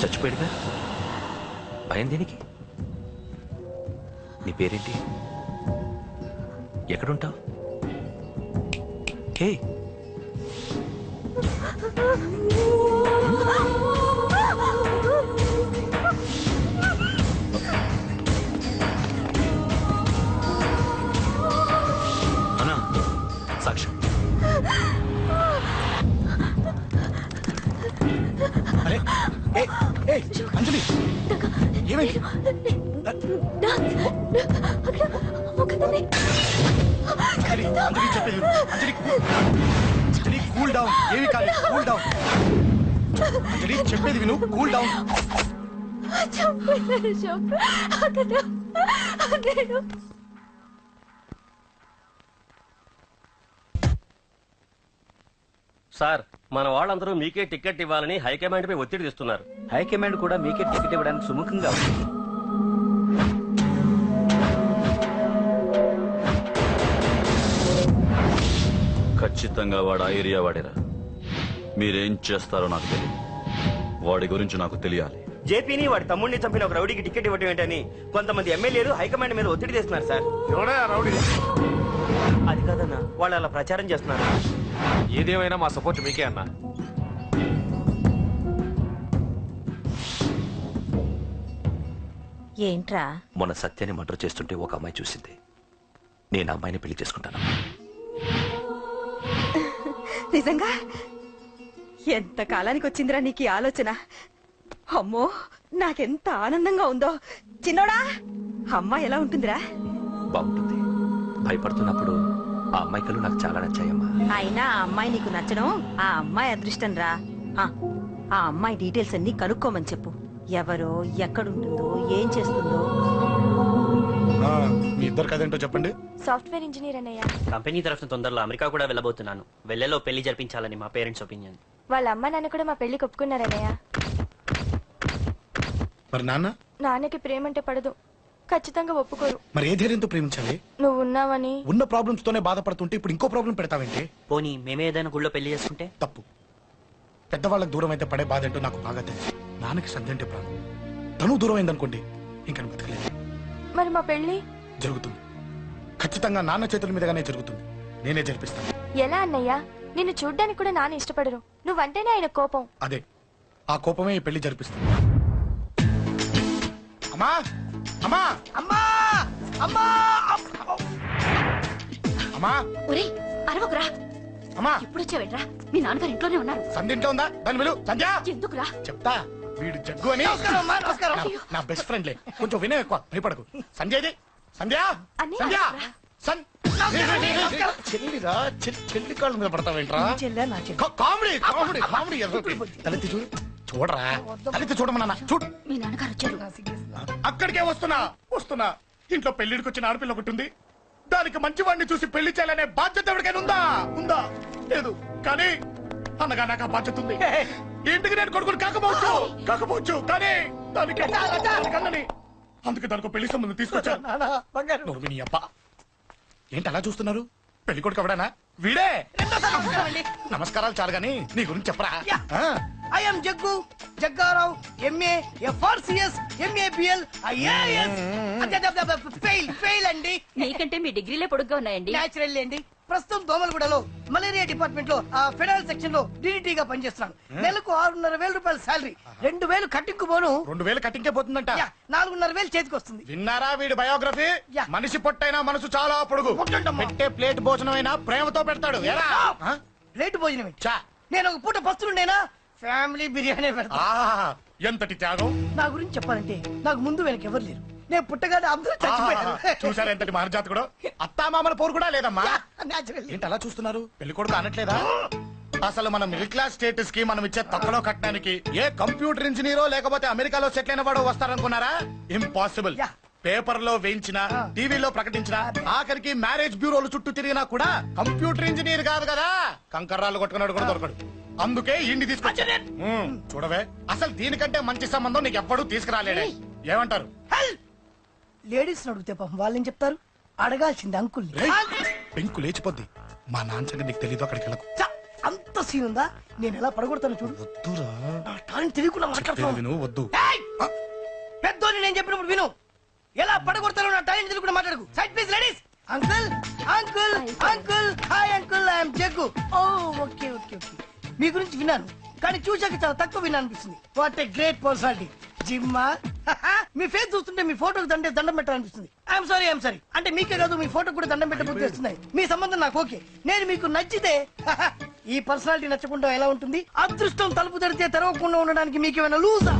చచ్చిపోయాడుగా, భయం దేనికి? నీ పేరేంటి? ఎక్కడుంటావు? హే, అన్నా సాక్ష్యం. అరే అంజలి, ఏమైంది? అంజలి చెప్పేది అంజలి, కూల్ డౌన్. ఏమి కాలేదు, కూల్ డౌన్. అంజలి చెప్పేది విను, కూల్ డౌన్. సార్, మన వాళ్ళందరూ మీకే టికెట్ ఇవ్వాలని హైకమాండ్ పై ఒత్తిడి తెస్తున్నారు. హైకమాండ్ కూడా మీకే టికెట్ ఇవ్వడానికి సుముఖంగా ఉంది. ఖచ్చితంగా వాడు ఆ ఏరియా వాడేరా. మీరేం చేస్తారో నాకు తెలియదు, వాడి గురించి నాకు తెలియాలి. జేపీని వాడి తమ్ముడిని చంపిన ఒక రౌడీకి టికెట్ ఇవ్వటం ఏంటని కొంతమంది ఎమ్మెల్యేలు హైకమాండ్ మీద ఒత్తిడి తెస్తున్నారు సార్. అది కాదన్నా, వాళ్ళు అలా ప్రచారం చేస్తున్నారు. ఏదేమైనా మా సపోర్ట్ మీకే అన్నా. ఏంట్రా? మొన్న సత్యాన్ని మర్డర్ చేస్తుంటే ఒక అమ్మాయి చూసింది. నేను ఆ అమ్మాయిని పెళ్లి చేసుకుంటాను. నిజంగా? ఎంత కాలానికి వచ్చిందిరా నీకు ఆలోచన? అమ్మో, నాకెంత ఆనందంగా ఉందో. చిన్నోడా, అమ్మాయి ఎలా ఉంటుందిరా? బాగుంటుంది. భయపడుతున్నప్పుడు ఆ అమ్మాయి కళ్ళు నాకు చాలా నచ్చాయమ్మా. అయినా ఆ అమ్మాయి నీకు నచ్చడం ఆ అమ్మాయి అదృష్టం రా. ఆ అమ్మాయి డీటెయిల్స్ అన్ని కనుక్కోమని చెప్పు. ఎవరో, ఎక్కడుంటుందో, ఏం చేస్తుందో. మీ ఇద్దరు కదేంటో చెప్పండి. సాఫ్ట్వేర్ ఇంజనీర్ అన్నయ్య. కంపెనీ తరఫున తొందరలో అమెరికా కూడా వెళ్ళబోతున్నాను. వెళ్ళేలో పెళ్లి జరిపించాలని మా పేరెంట్స్ ఒపీనియన్. వాళ్ళ అమ్మ నాన్న కూడా మా పెళ్లికి ఒప్పుకున్నారన్నయ్య. మరి నాన్నకి ప్రేమ అంటే పడదు, ఖచ్చితంగా ఒప్పుకోరు. మరి ఏ ధైర్యంతో ప్రేమించాలి? నువ్వు ఉన్నావని. ఉన్న ప్రాబ్లమ్స్ తోనే బాధపడుతుంటే ఇప్పుడు ఇంకో ప్రాబ్లం పెడతావేంటి? పోనీ మేమే ఏదైనా గుళ్ళో పెళ్లి చేసుకుంటే? తప్పు. పెద్దవాళ్ళకి దూరం అయితే పడే బాధ ఏంటో నాకు బాగా తెలుసు. నాన్నకి సంధ్య అంటే ప్రాణం. తను దూరం అయిందనుకోండి, ఇంకా బతకలేదు. మరి మా పెళ్లి జరుగుతుంది. ఖచ్చితంగా నాన్న చేతుల మీదగానే జరుగుతుంది. నేనే జరిపిస్తాను. ఎలా అన్నయ్య? నిన్ను చూడ్డానికి కూడా నాన్న ఇష్టపడరు. నువ్వంటేనే ఆయన కోపం. అదే, ఆ కోపమే ఈ పెళ్లి జరిపిస్తుంది. అమ్మా అమ్మా అమ్మా అమ్మా అమ్మా! ఒరేయ్, అరవకురా. అమ్మా, ఇప్పుడు వచ్చావేట్రా? మీ నాన్నగారు ఇంట్లోనే ఉన్నారు. సంధ్య ఇంట్లో ఉందా? దాని విలు. సంధ్య! ఎందుకురా? చెప్తా. వీడు జగ్గు అని నా బెస్ట్ ఫ్రెండ్లే. కొంచెం వినే ఎక్కువ, భయపడకు. సంధ్య ఇది. సంధ్య! సంధ్య! చెల్లిరా, చెల్లి కాళ్ళ మీద పడతావేంట్రా? Comedy comedy comedy. తలెత్తి చూడు, చూడరా. తలెత్తి చూడమన్నా. చూడు, మీ నాన్నగారు వచ్చారు. అక్కడికే వస్తున్నా. ఇంట్లో పెళ్లిడికి వచ్చిన ఆడపిల్ల ఒకటి ఉంది. దానికి మంచి వాడిని చూసి పెళ్లి చేయాలనే బాధ్యత ఎవరికైనా ఉందా? లేదు. కానీ అన్నగా నాకు ఆ బాధ్యత ఉంది. ఇంటికి నేను కొడుకుని కాకపోవచ్చు కానీ దానికి అందుకే దానికి పెళ్లి సంబంధం తీసుకొచ్చాను. ఏంటి అలా చూస్తున్నారు? పెళ్లి కొడుకు ఎవడానా? వీడే. నమస్కారాలు చాలు గాని నీ గురించి చెప్పరా. I'm Jaggu Jaggarao, MA, FRCS, MABL, IAS. Fail అండి. మీకంటే మీ డిగ్రీలే పొడుగ్గా ఉన్నాయండి. న్యాచురల్ అండి. ప్రస్తుతం దోమలగూడలో మలేరియా డిపార్ట్మెంట్ లో ఫెడరల్ సెక్షన్ లో DDT గా పనిచేస్తున్నాను. నెలకు 6,500 రూపాయల శాలరీ. 2,000 కట్టింగ్ పోను. 2,000 కట్టింకే పోతుందంట. 4,500 చేతికి వస్తుంది. విన్నారా వీడి బయోగ్రఫీ? మనిషి పొట్టైనా మనసు చాలా పొడుగు. పెట్టే ప్లేట్ భోజనం అయినా ప్రేమతో పెడతాడు. ప్లేట్ భోజనం నేను ఒక పూట పస్తులుండేనా? ఫ్యామిలీ బిర్యానీ పెడతా. ఎంతటి త్యాగం! నా గురించి చెప్పాలంటే నాకు ముందు వెనక ఎవరు లేరు. నేను పుట్టగానే అందరూ చచ్చిపోయారు. చూసారా ఎంతటి మహర్జాత్ కూడా? అత్తామామల పోరు కూడా లేదమ్మా. ఏంటి అలా చూస్తున్నారు? పెళ్లి కొడుకు అనట్లేదా? అసలు మన మిడిల్ క్లాస్ స్టేటస్ కి మనం ఇచ్చే తక్కువలో కట్టడానికి ఏ కంప్యూటర్ ఇంజనీరో లేకపోతే అమెరికాలో సెటిల్ అయిన వాడు వస్తారనుకున్నారా? ఇంపాసిబుల్. పేపర్ లో వేయించిన టీవీలో ప్రకటించిన ఆఖరికి మ్యారేజ్ బ్యూరోలు చుట్టూ తిరిగినా కూడా కంప్యూటర్ ఇంజనీర్ కాదు కదా కంకర్రాలు కొట్టుకున్నాడు కూడా దొరకడు. అందుకే ఇండి తీసుకొచ్చా. చూడవే, అసలు దీనికంటే మంచి సంబంధం నీకు ఎప్పుడూ తీసుకురాలేడే. ఏమంటారు? లేడీస్ అడిగితే పాపం వాళ్ళేం చెప్తారు? అడగాల్సింది అంకుల్. పెంకు లేచిపోద్ది. మా నాన్న సంగతి నీకు తెలీదు, అక్కడికి వెళ్ళకు. అంత సీన్ ఉందా? నేను ఎలా పడగొడతాను చూడు. వద్దురా, నా టాలెంట్ తెలియకుండా మాట్లాడుతున్నావు. విను, వద్దు. పెద్దోని నేను చెప్పినప్పుడు విను. ఎలా పడగొడతానో నా టాలెంట్ తెలియకుండా మాట్లాడకు. Side please ladies. Uncle uncle uncle hi uncle, I'm Jaggu. Oh okay okay okay. మీ గురించి విన్నాను కానీ చూశాక చాలా తక్కువ విన్నాను అనిపిస్తుంది. What a great personality. జిమ్మా మీ ఫేస్ చూస్తుంటే మీ ఫోటోకి దండం పెట్టాలనిపిస్తుంది. ఐఎమ్ సారీ అంటే మీకే కాదు మీ ఫోటో కూడా దండం పెట్టబుద్ధి వస్తున్నాయి. మీ సంబంధం నాకు ఓకే. నేను మీకు నచ్చితే ఈ పర్సనాలిటీ నచ్చకుండా ఎలా ఉంటుంది? అదృష్టం తలుపు తెరితే తెరవకుండా ఉండడానికి మీకేమైనా లూజా?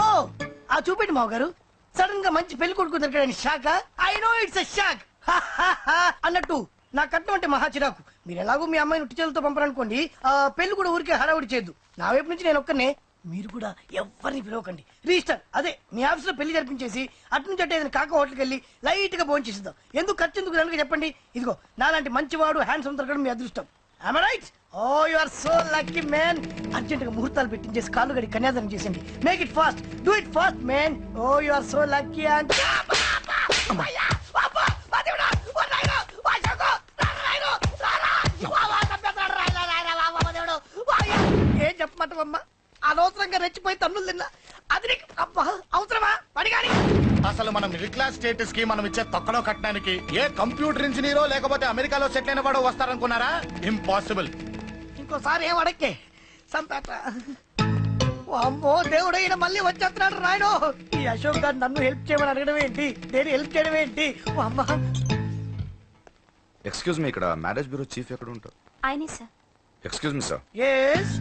ఓ ఆ చూపెట్టి మావ గారు. సడన్ గా మంచి పెళ్లి కొడుకు దొరకడానికి shock. I know it's a shock అన్నట్టు నా కట్నం అంటే మహా చిరాకు. మీరు ఎలాగో మీ అమ్మాయిని ఉట్టి చేతులతో పంపరనుకోండి, పెళ్లి కూడా ఊరికే హడావుడి చేయొద్దు. నా వైపు నుంచి నేను ఒక్కనే, మీరు కూడా ఎవరిని పిలవకండి. రిజిస్టర్ అదే మీ ఆఫీస్ లో పెళ్లి జరిపించేసి అటు నుంచి అంటే ఏదైనా కాక హోటల్కి వెళ్ళి లైట్ గా భోజనం చేసిద్దాం. ఎందుకు ఖర్చు ఎందుకు దానికి చెప్పండి. ఇదిగో నాలాంటి మంచివాడు హ్యాండ్సమ్ దొరకడం మీ అదృష్టం. Am I right? Oh, you are so lucky, man. Urgent గా ముహూర్తాలు పెట్టించేసి కాళ్ళు గడి కన్యాదానం చేసింది. Make it fast, do it fast, man. Oh you are so lucky. And ఏం చెప్పమంటావమ్మా? అనవసరంగా రెచ్చిపోయి తన్నులు తిన్నా. అది నీకు అబ్బా అవసరమా? పడిగాని అసలు మన మిడిల్ క్లాస్ స్టేటస్ కి మనం ఇచ్చే తొక్కలో కట్టడానికి ఏ కంప్యూటర్ ఇంజనీరో లేకపోతే అమెరికాలో సెటిల్ అయిన వాడు వస్తారనుకున్నారా? ఇంపాసిబుల్. ఇంకోసారి ఏం అడక్కే సంపేట. అమ్మో దేవుడు, ఈయన మళ్ళీ వచ్చేస్తున్నాడు రాయడు. ఈ అశోక్ గారు నన్ను హెల్ప్ చేయమని అడగడం ఏంటి? నేను హెల్ప్ చేయడం ఏంటి? అమ్మ ఎక్స్క్యూజ్ మీ, ఇక్కడ మ్యారేజ్ బ్యూరో చీఫ్ ఎక్కడ ఉంటారు? ఆయనే sir. Excuse me sir, yes.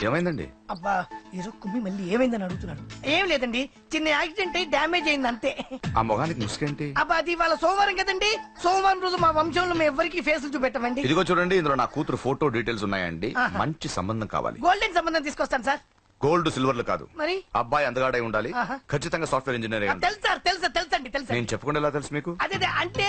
ఏమైందండి? అబ్బా ఈరోజు కుమ్మి మళ్ళీ ఏమైందని అడుగుతున్నాడు. ఏం లేదండి, చిన్న యాక్సిడెంట్ అయి డ్యామేజ్ అయింది అంతే. ఆ మొగానికి ముసుకేంటి? అబ్బా అది ఇవాళ సోమవారం కదండి. సోమవారం రోజు మా వంశంలో మేము ఎవరికి ఫేసులు చూపెట్టమండి. ఇదిగో చూడండి, ఇందులో నా కూతురు ఫోటో డీటెయిల్స్ ఉన్నాయండి. మంచి సంబంధం కావాలి. గోల్డెన్ సంబంధం తీసుకొస్తాను సార్. గోల్డ్ సిల్వర్లు కాదు, మరి అబ్బాయి అందగాడై ఉండాలి. ఆహా. ఖచ్చితంగా సాఫ్ట్వేర్ ఇంజనీర్ అయి ఉండాలి. తెలుసు సార్, తెలుసండి తెలుసండి. నేను చెప్పకుండా ఎలా తెలుసు మీకు? అదే అంటే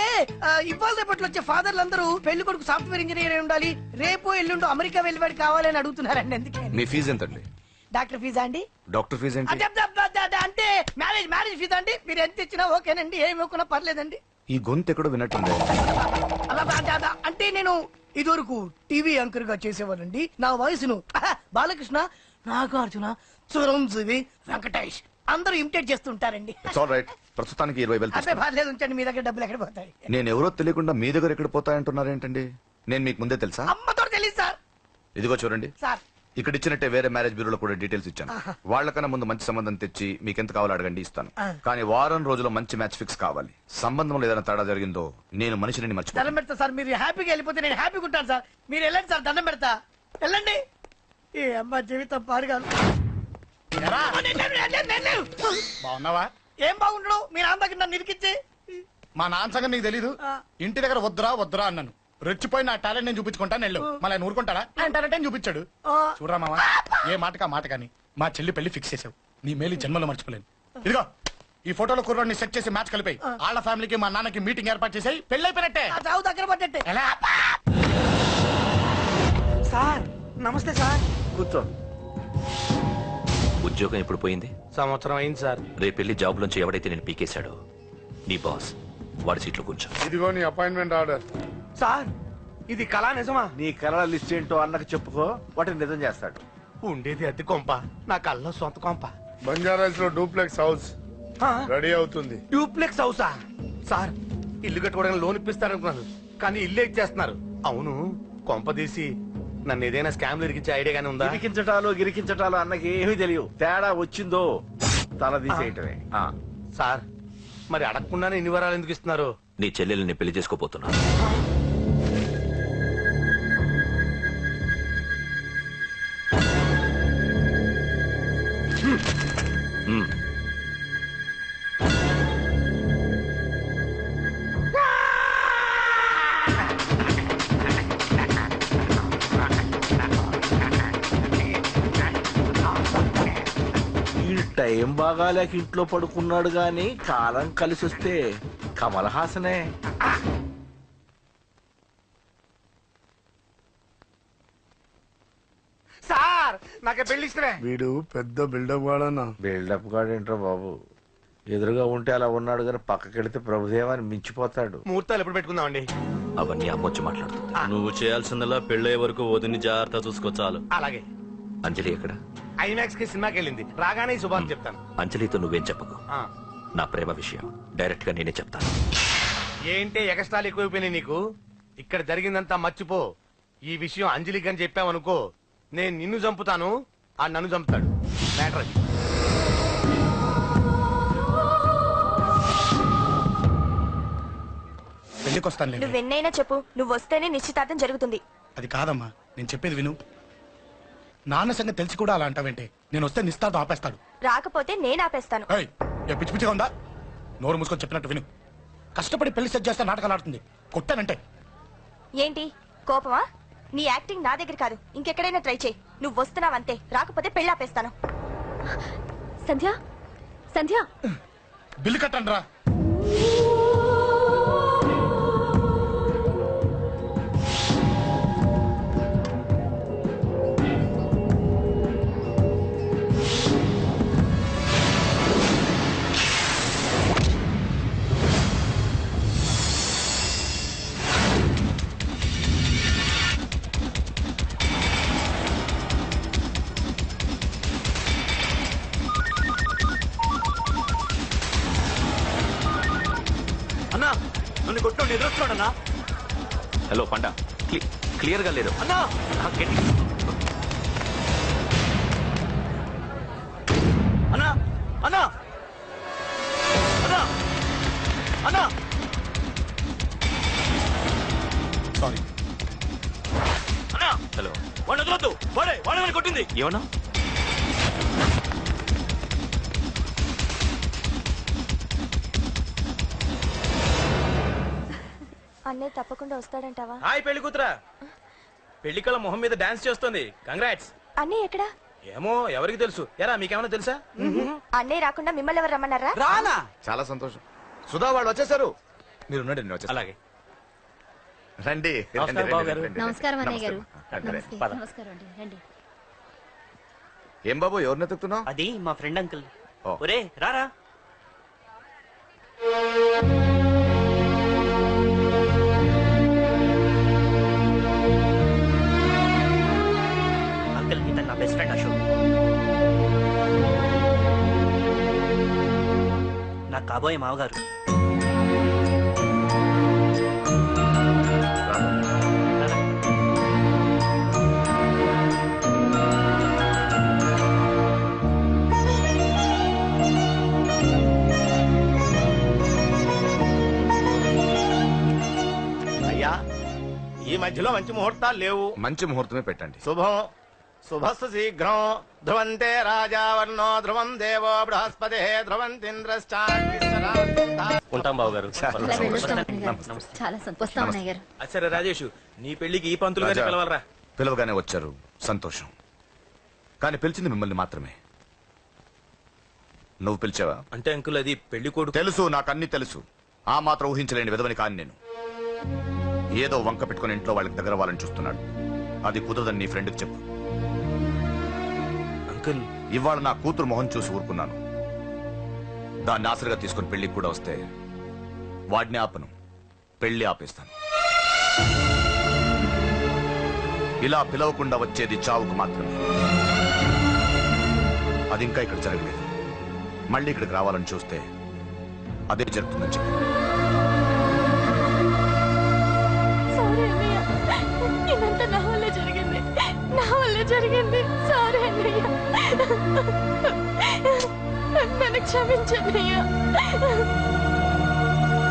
ఇవాళ రేపట్లో వచ్చే ఫాదర్లు అందరూ పెళ్లి కొడుకు సాఫ్ట్వేర్ ఇంజనీర్ అయి ఉండాలి, రేపు ఎల్లుండు అమెరికా వెళ్ళివాడు కావాలని అడుగుతున్నారండి. అందుకే మీ ఫీజు ఎంతండి? డాక్టర్ ఫీజా అండి? డాక్టర్ ఫీజు ఏంటి? అంటే మ్యారేజ్ ఫీజా అండి? మీరు ఎంత ఇచ్చినా ఓకేనండి, ఏమి ఇవ్వకున్నా పర్లేదండి. ఈ గొంతు ఎక్కడో విన్నట్టుంది. అంటే నేను ఇదివరకు టీవీ యాంకర్ గా చేసేవాడండి. నా వయసును బాలకృష్ణ, నాగార్జున, చిరంజీవి, వెంకటేష్ అందరూ ఇమిటేట్ చేస్తుంటారండి. It's all right. ప్రస్తుతానికి 20,000 అదే పర్లేదు, ఉంచండి. మీ దగ్గర డబ్బులు ఎక్కడ పోతాయి? నేను ఎవరో తెలియకుండా మీ దగ్గర ఎక్కడ పోతాయంటున్నారు ఏంటండి? నేను మీకు ముందే తెలుసా? అమ్మతో తెలియదు సార్. ఇదిగో చూడండి, సార్ ఇక్కడ ఇచ్చినట్టే వేరే మ్యారేజ్ బ్యూరోలో కూడా డీటెయిల్స్ ఇచ్చాను. వాళ్ళకన్నా ముందు మంచి సంబంధం తెచ్చి మీకు ఎంత కావాలో అడగండి, ఇస్తాను. కానీ వారం రోజుల్లో మంచి మ్యాచ్ ఫిక్స్ కావాలి. సంబంధంలో ఏదైనా తేడా జరిగిందో నేను మనిషిని దండం మర్చిపోతాను. పెడతా సార్. మీరు హ్యాపీగా వెళ్ళిపోతే నేను హ్యాపీగా ఉంటాను సార్. మీరు వెళ్ళండి సార్, దండం పెడతా. వెళ్ళండి. ఏ అమ్మ జీవితం పాడుగాను. ఎరా, బాగున్నావా? ఏం బాగుండడు? మీ నాన్న దగ్గర నన్ను ఇరికిచ్చి. మా నాన్న సంగతి నీకు తెలీదు. ఇంటి దగ్గర వద్దురా అన్నాను. రెచ్చిపోయి నా టాలెంట్ నేను చూపించుకుంటాను వెళ్ళు. మళ్ళీ ఆయన ఊరుకుంటాడా? ఆయన టాలెంట్ చూపించాడు. చూడరా మావా, ఏ మాటకా మాట కానీ మా చెల్లి పెళ్లి ఫిక్స్ చేసావు. నీ మేలు జన్మలో మర్చిపోలేను. ఇదిగో ఈ ఫోటోలో కుర్రోడిని సెట్ చేసి మ్యాచ్ కలిపాయి. వాళ్ళ ఫ్యామిలీకి మా నాన్నకి మీటింగ్ ఏర్పాటు చేసాయి. పెళ్లి అయిపోయినట్టే. చావు దగ్గర పడ్డట్టే. ఎలా? సార్ నమస్తే సార్. కూర్చో. ఉద్యోగం ఎప్పుడు పోయింది? సంవత్సరం అయింది సార్. రేపెళ్ళి జాబ్ లోంచి ఎవడైతే నేను పీకేశాడో నీ బాస్ వాడి సీట్లో కూర్చో. ఇదిగో నీ అపాయింట్మెంట్ ఆర్డర్. సార్ ఇది కళా నిజమా? నీ కళల లిస్ట్ ఏంటో అన్నకు చెప్పుకో, వాటిని నిజం చేస్తాడు. ఉండేది అద్దె కొంప, నా కళ్ళలో సొంత కొంప. బంజారాస్ లో డూప్లెక్స్ హౌస్ రెడీ అవుతుంది. డూప్లెక్స్ హౌసా? సార్ ఇల్లు కట్టుకోవడానికి లోన్ ఇప్పిస్తారనుకున్నాను, కానీ ఇల్లే ఇచ్చేస్తున్నారు. అవును, కొంప తీసి నన్ను ఏదైనా స్కామ్ ఇరికించే ఐడియా గానీ ఉందా? గిరికించటాలు అన్నకి ఏమీ తెలియవు. తేడా వచ్చిందో తల తీసేయటమే. సార్ మరి అడగకుండానే ఇన్ని వరాలు ఎందుకు ఇస్తున్నారు? నీ చెల్లెల్ని పెళ్లి చేసుకోపోతున్నా. టైం బాగాలేక ఇంట్లో పడుకున్నాడు గాని కాలం కలిసి వస్తే కమల్ హాసనే. సార్ నాకే పెళ్లి ఇష్టమే. వీడు పెద్ద బిల్డప్ వాడన్నా. బిల్డప్ గాడేంట్రా బాబు, ఎదురుగా ఉంటే అలా ఉన్నాడు కానీ పక్కకెడితే ప్రభుదేవాన్ని మించిపోతాడు. ముహూర్తాలు ఎప్పుడు పెట్టుకుందామండి? అవన్నీ అమ్మొచ్చి మాట్లాడుతుంది. నువ్వు చేయాల్సిందల్లా పెళ్ళయ్యే వరకు వదిని జాగ్రత్త చూసుకో చాలు. అలాగే. అంజలి ఎక్కడ? ఐమాక్స్ కి సినిమాకి వెళ్ళింది, రాగానే ఈ శుభాన్ని చెప్తాను. అంజలితో నువ్వేం చెప్పకు. ఆ. నా ప్రేమ విషయం డైరెక్ట్ గా నేనే చెప్తాను. ఏంటి ఎగస్ట్రాలు ఎక్కువైపోయినాయి నీకు? ఇక్కడ జరిగిందంతా మర్చిపో. ఈ విషయం అంజలికి అని చెప్పావనుకో, నేను నిన్ను చంపుతాను, ఆ నన్ను చంపుతాడు. మ్యాటర్ అది. పెళ్లికి వస్తాను. నువ్వెన్నైనా చెప్పు, నువ్వు వస్తేనే నిశ్చితార్థం జరుగుతుంది. అది కాదమ్మా, నేను చెప్పేది విను. నాన్న సంగతి తెలిసి కూడా అలా అంటావేంటి? నేను వస్తే నిస్తాతో ఆపేస్తాడు. రాకపోతే నేను ఆపేస్తాను. ఏయ్, ఏ పిచ్చి పిచ్చిగా ఉందా? నోరు మూసుకొని చెప్పినట్టు విను. కష్టపడి పెళ్లి సెట్ చేస్తే నాటకాలు ఆడుతుంది. కొట్టానంటే ఏంటి కోపమా? నీ యాక్టింగ్ నా దగ్గర కాదు, ఇంకెక్కడైనా ట్రై చేయి. నువ్వు వస్తున్నావంతే, రాకపోతే పెళ్లి ఆపేస్తాను. సంధ్య సంధ్య బిల్లు కట్టండి రా. అన్నా నన్ను కొట్టు ఎదురొస్తున్నాడన్నా. హలో పండా, క్లియర్ గా లేదు అన్నా. అన్నా అన్నా అన్నా అన్నా. సారీ. అన్నా హలో, వాడిని వదలొద్దు. వాడే కొట్టింది. ఏమన్నా? అన్నయ్య తప్పకుండా వస్తాడంటావా? హాయ్ పెళ్లి కూతురా. పెళ్లి కళ మొహం మీద డాన్స్ చేస్తుంది. కంగ్రాట్స్. అన్నయ్య ఎక్కడా? ఏమో ఎవరికి తెలుసు. ఎరా మీకేమైనా తెలుసా? అన్నయ్య రాకుండా మిమ్మల్ని ఎవరు రమ్మన్నారా? రానా? చాలా సంతోషం. సుధా వాళ్ళు వచ్చేసారు. మీరు ఉండండి, నేను వచ్చేస్తాను. అలాగే. రండి. నమస్కారం బాబు గారు. నమస్కారం అన్నయ్య గారు. రండి. నమస్కారం అండి, రండి. ఏం బాబు, ఎవరిని ఎత్తుకుతున్నావు? అది మా ఫ్రెండ్ అంకుల్. ఓ. ఒరే రారా. అంకుల్ ఇతను నా బెస్ట్ ఫ్రెండ్ అశోక్. నా కాబోయే మావగారు. అయ్యా ఈ మధ్యలో మంచి ముహూర్తాలు లేవు. మంచి ముహూర్తమే పెట్టండి. శుభం శుభస్సు శీఘ్రం. ధ్రువంతే రాజా వర్ణో ధ్రువం దేవో బృహస్పతి ధ్రువంతింద్రశ్చాగ్నిశ్చరా. ఉంటాం బాబు గారు. చాలా సంతోషం అన్నయ్య గారు. సరే రాజేష్, నీ పెళ్లికి ఈ పంతులు గారిని రాజా, పిలవాలరా. పిలవగానే వచ్చారు, సంతోషం. కానీ పిలిచింది మిమ్మల్ని మాత్రమే. నువ్వు పిలిచావా? అంటే అంకుల్ అది పెళ్లి కొడుకు. తెలుసు, నాకు అన్ని తెలుసు. ఆ మాత్రం ఊహించలేని విధవని కాని నేను. ఏదో వంక పెట్టుకుని ఇంట్లో వాళ్ళకి దగ్గర వాళ్ళని చూస్తున్నాడు. అది కుదరదని నీ ఫ్రెండ్కి చెప్పు. అంకుల్ ఇవాళ నా కూతురు మొహం చూసి ఊరుకున్నాను. దాన్ని ఆసరిగా తీసుకుని పెళ్లికి కూడా వస్తే వాడిని ఆపను, పెళ్లి ఆపేస్తాను. ఇలా పిలవకుండా వచ్చేది చావుకు మాత్రమే. అది ఇంకా ఇక్కడ జరగలేదు. మళ్ళీ ఇక్కడికి రావాలని చూస్తే అదే జరుగుతుందని చెప్పి. సారీ అన్నయ్య, ఇదంతా నా వల్లే జరిగింది. నా వల్లే జరిగింది. సారీ అన్నయ్య, నన్ను క్షమించన్నయ్య.